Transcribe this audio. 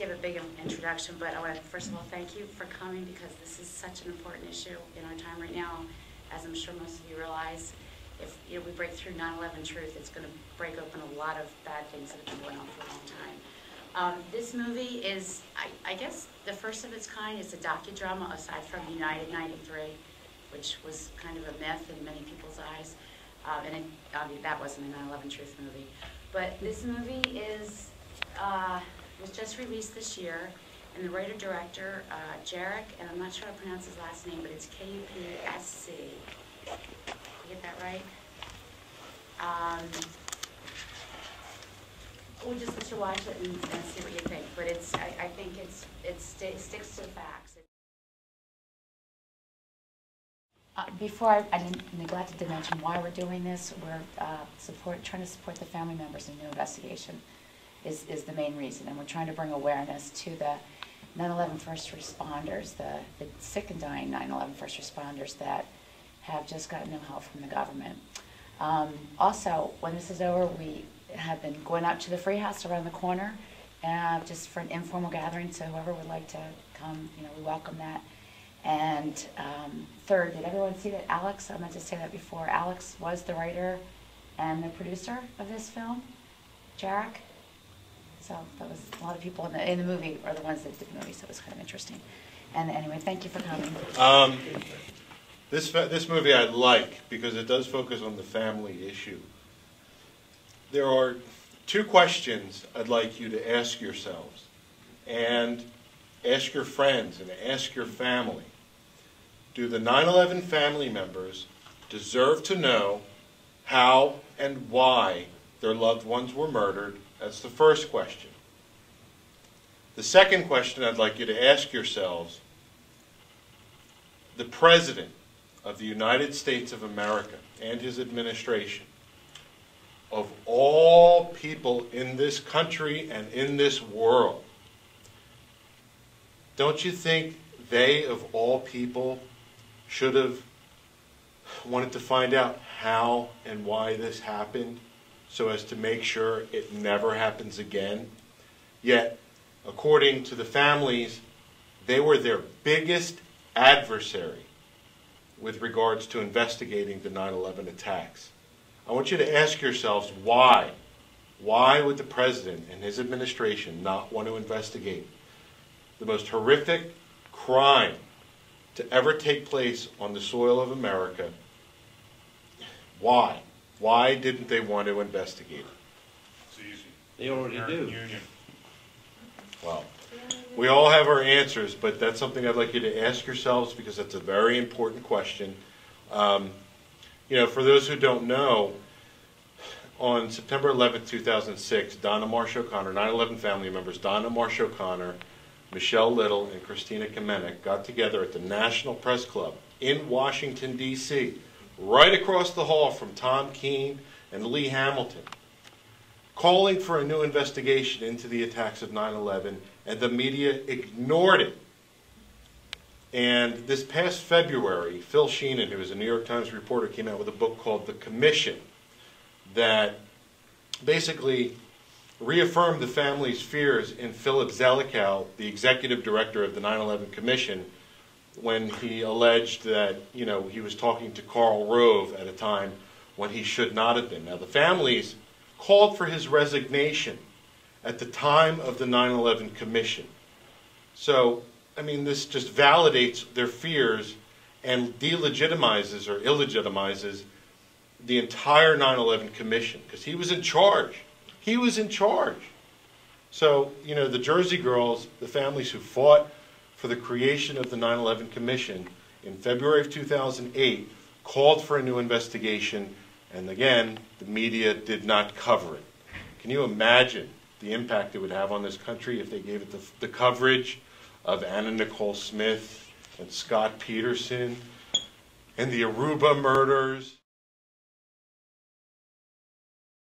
give a big introduction, but I want to first of all thank you for coming because this is such an important issue in our time right now. As I'm sure most of you realize, if we break through 9/11 truth, it's going to break open a lot of bad things that have been going on for a long time. This movie is, I guess, the first of its kind. It's a docudrama aside from United 93, which was kind of a myth in many people's eyes. That wasn't a 9/11 truth movie. But this movie was just released this year, and the writer-director, Jarek, and I'm not sure how to pronounce his last name, but it's K-U-P-S-C. You get that right? We'll just let you watch it and see what you think. But I think it sticks to the facts. Before I neglected to mention why we're doing this, we're trying to support the family members in the investigation is the main reason, and we're trying to bring awareness to the 9/11 first responders, the sick and dying 9/11 first responders that have just gotten no help from the government. Also, when this is over, we have been going out to the Free House around the corner just for an informal gathering, so whoever would like to come, we welcome that. And third, did everyone see that Alex, I meant to say that before, Alex was the writer and the producer of this film, Jarek? So that was a lot of people in the movie are the ones that did the movie, so it was kind of interesting. And anyway, thank you for coming. This movie I like because it does focus on the family issue. There are two questions I'd like you to ask yourselves, and ask your friends, and ask your family. Do the 9/11 family members deserve to know how and why their loved ones were murdered? That's the first question. The second question I'd like you to ask yourselves, the President of the United States of America and his administration, of all people in this country and in this world, don't you think they, of all people, should have wanted to find out how and why this happened so as to make sure it never happens again? Yet, according to the families, they were their biggest adversary with regards to investigating the 9/11 attacks. I want you to ask yourselves why. Why would the President and his administration not want to investigate the most horrific crime to ever take place on the soil of America? Why? Why didn't they want to investigate it? It's easy. They already do. Union. Well, we all have our answers, but that's something I'd like you to ask yourselves because that's a very important question. For those who don't know, on September 11th, 2006, Donna Marsh O'Connor, 9/11 family members, Donna Marsh O'Connor, Michelle Little, and Christina Kamenek got together at the National Press Club in Washington, D.C., right across the hall from Tom Keene and Lee Hamilton, calling for a new investigation into the attacks of 9/11, and the media ignored it. And this past February, Phil Sheenan, who was a New York Times reporter, came out with a book called The Commission that basically reaffirmed the family's fears in Philip Zelikow, the executive director of the 9/11 Commission, when he alleged that, he was talking to Karl Rove at a time when he should not have been. Now, the families called for his resignation at the time of the 9/11 Commission. So, this just validates their fears and delegitimizes or illegitimizes the entire 9/11 Commission, because he was in charge. He was in charge. So, the Jersey Girls, the families who fought for the creation of the 9/11 Commission in February of 2008, called for a new investigation, and again, the media did not cover it. Can you imagine the impact it would have on this country if they gave it the coverage of Anna Nicole Smith and Scott Peterson and the Aruba murders?